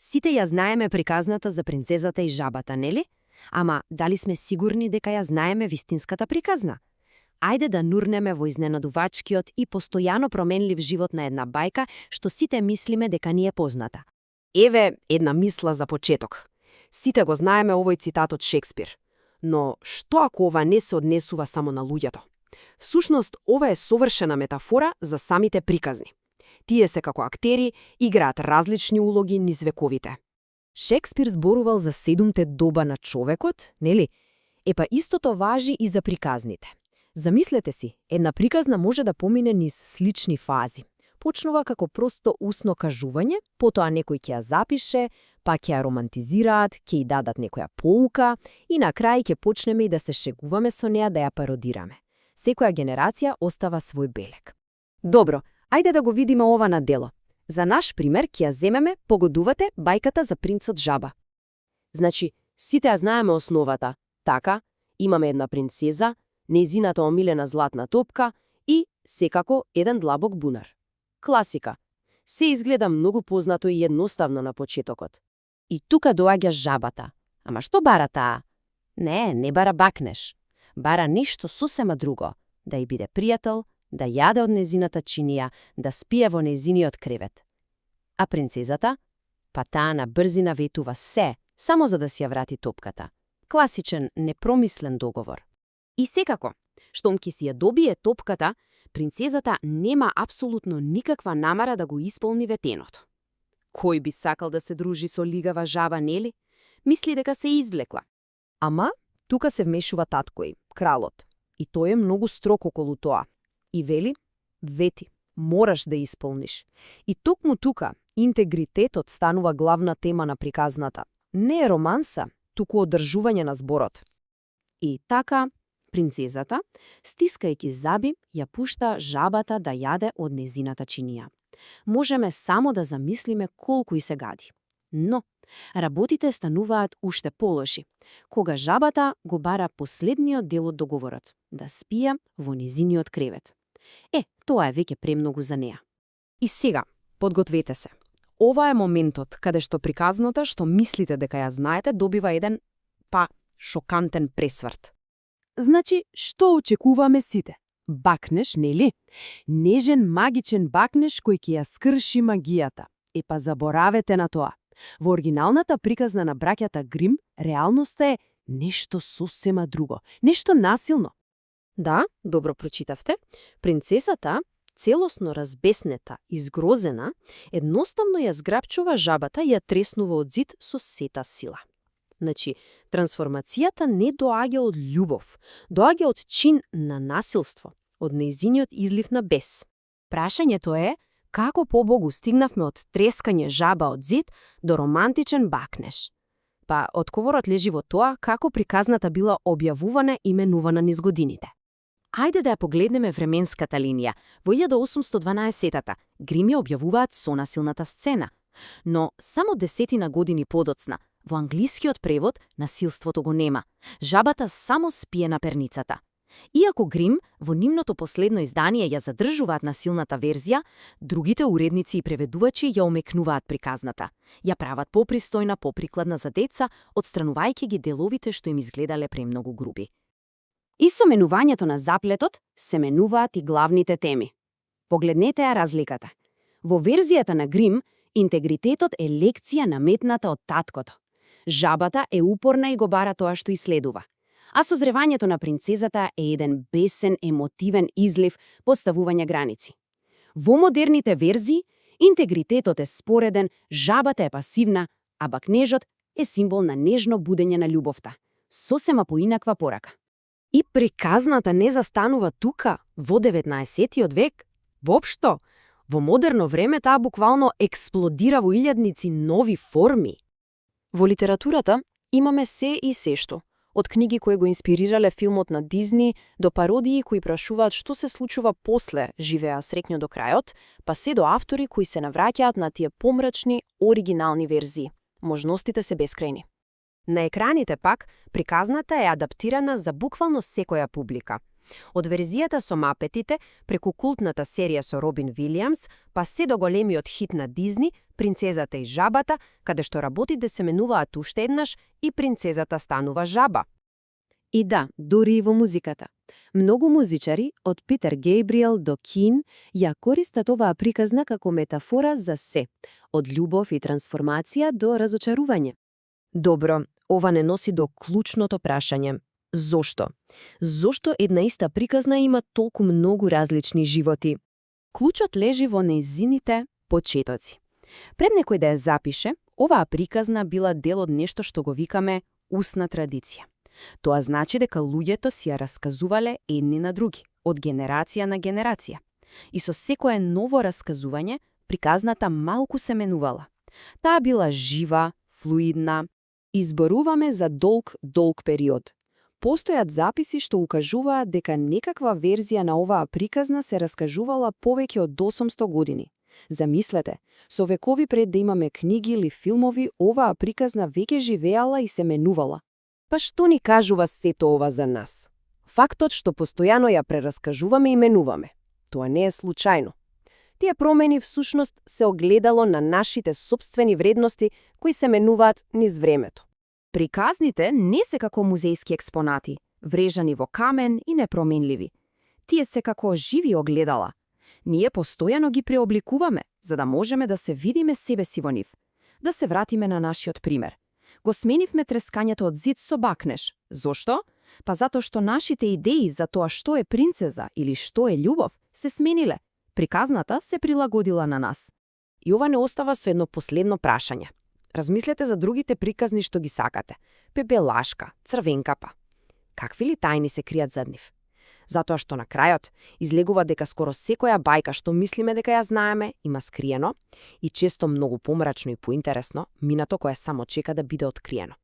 Сите ја знаеме приказната за принцезата и жабата, нели? Ама дали сме сигурни дека ја знаеме вистинската приказна? Ајде да нурнеме во изненадувачкиот и постојано променлив живот на една бајка што сите мислиме дека ни е позната. Еве една мисла за почеток. Сите го знаеме овој цитат од Шекспир. Но што ако ова не се однесува само на луѓето? Всушност, ова е совршена метафора за самите приказни. Тие се како актери, играат различни улоги низ вековите. Шекспир зборувал за 7 доба на човекот, нели? Епа истото важи и за приказните. Замислете си, една приказна може да помине низ слични фази. Почнува како просто усно кажување, потоа некој ќе ја запише, па ќе ја романтизираат, ќе ја дадат некоја поука и на крај ќе почнеме и да се шегуваме со неа, да ја пародираме. Секоја генерација остава свој белег. Добро, ајде да го видиме ова на дело. За наш пример ќе ја земеме Погодувате бајката за принцот жаба. Значи, сите ја знаеме основата. Така, имаме една принцеза, нејзината омилена златна топка и, секако, еден длабок бунар. Класика. Се изгледа многу познато и едноставно на почетокот. И тука доаѓа жабата. Ама што бара таа? Не бара бакнеш. Бара нешто сосема друго. Да ја биде пријател, да јаде од нејзината чинија, да спие во нејзиниот кревет. А принцезата? Па таа на брзина ветува се, само за да си ја врати топката. Класичен, непромислен договор. И секако, штом ќе си ја добие топката, принцезата нема апсолутно никаква намера да го исполни ветеното. Кој би сакал да се дружи со лигава жаба, нели? Мисли дека се извлекла. Ама, тука се вмешува таткој, кралот. И тој е многу строг околу тоа. И вели, вети, мораш да исполниш. И токму тука, интегритетот станува главна тема на приказната. Не е романса, туку одржување на зборот. И така, принцезата, стискајќи заби, ја пушта жабата да јаде од нејзината чинија. Можеме само да замислиме колку и се гади. Но, работите стануваат уште полоши, кога жабата го бара последниот дел од договорот, да спие во нејзиниот кревет. Тоа е веќе премногу за неа. И сега, подгответе се. Ова е моментот каде што приказната, што мислите дека ја знаете, добива еден, шокантен пресврт. Значи, што очекуваме сите? Бакнеш, нели? Нежен, магичен бакнеш кој ќе ја скрши магијата. Епа заборавете на тоа. Во оригиналната приказна на браќата Грим, реалноста е нешто сосема друго, нешто насилно. Да, добро прочитавте. Принцесата, целосно разбеснета и згрозена, едноставно ја зграпчува жабата и ја треснува од зид со сета сила. Значи, трансформацијата не доаѓа од љубов, доаѓа од чин на насилство, од нејзиниот излив на бес. Прашањето е, како побогу стигнавме од трескање жаба од зид до романтичен бакнеш? Па, одговорот лежи во тоа како приказната била објавувана и именувана низ годините. Ајде да ја погледнеме временската линија. Во 1812-та Грим ја објавуваат сонасилната сцена. Но само 10 години подоцна, во англискиот превод, насилството го нема. Жабата само спие на перницата. Иако Грим во нивното последно издание ја задржуваат насилната верзија, другите уредници и преведувачи ја омекнуваат приказната. Ја прават попристојна, поприкладна за деца, отстранувајќи ги деловите што им изгледале премногу груби. И со менувањето на заплетот се менуваат и главните теми. Погледнете ја разликата. Во верзијата на Грим, интегритетот е лекција наметната од таткото. Жабата е упорна и го бара тоа што иследува. А созревањето на принцезата е еден бесен, емотивен излив, поставување граници. Во модерните верзии, интегритетот е спореден, жабата е пасивна, а бакнежот е символ на нежно будење на љубовта. Сосема поинаква порака. И приказната не застанува тука, во 19 век. Воопшто, во модерно време таа буквално експлодира во илјадници нови форми. Во литературата имаме се и сешто. Од книги кои го инспирирале филмот на Дизни, до пародии кои прашуваат што се случува после живеа среќно до крајот, па се до автори кои се навраќаат на тие помрачни, оригинални верзии. Можностите се бескрајни. На екраните пак, приказната е адаптирана за буквално секоја публика. Од верзијата со мапетите, преку култната серија со Робин Вилијамс, па се до големиот хит на Дизни, Принцезата и жабата, каде што работите се менуваат уште еднаш и принцезата станува жаба. И да, дури и во музиката. Многу музичари, од Питер Гейбриел до Кин, ја користат оваа приказна како метафора за се, од љубов и трансформација до разочарување. Добро, ова не носи до клучното прашање. Зошто? Зошто една иста приказна има толку многу различни животи? Клучот лежи во нејзините почетоци. Пред некој да ја запише, оваа приказна била дел од нешто што го викаме устна традиција. Тоа значи дека луѓето си ја расказувале едни на други, од генерација на генерација. И со секое ново расказување, приказната малку се менувала. Таа била жива, флуидна. Изборуваме за долг период. Постојат записи што укажуваат дека некаква верзија на оваа приказна се раскажувала повеќе од 800 години. Замислете, со векови пред да имаме книги или филмови, оваа приказна веќе живеала и се менувала. Па што ни кажува сето ова за нас? Фактот што постојано ја прераскажуваме и менуваме. Тоа не е случајно. Тие промени всушност се огледало на нашите сопствени вредности кои се менуваат низ времето. Приказните не се како музејски експонати, врежани во камен и непроменливи. Тие се како живи огледала. Ние постојано ги преобликуваме, за да можеме да се видиме себе си во нив. Да се вратиме на нашиот пример. Го сменивме трескањето од зид со бакнеш. Зошто? Па затоа што нашите идеи за тоа што е принцеза или што е љубов се смениле. Приказната се прилагодила на нас. И ова не остава со едно последно прашање. Размислете за другите приказни што ги сакате. Пепелашка, Црвенкапа. Какви ли тајни се кријат зад нив? Затоа што на крајот излегува дека скоро секоја бајка што мислиме дека ја знаеме има скриено и често многу помрачно и поинтересно минато кое само чека да биде откриено.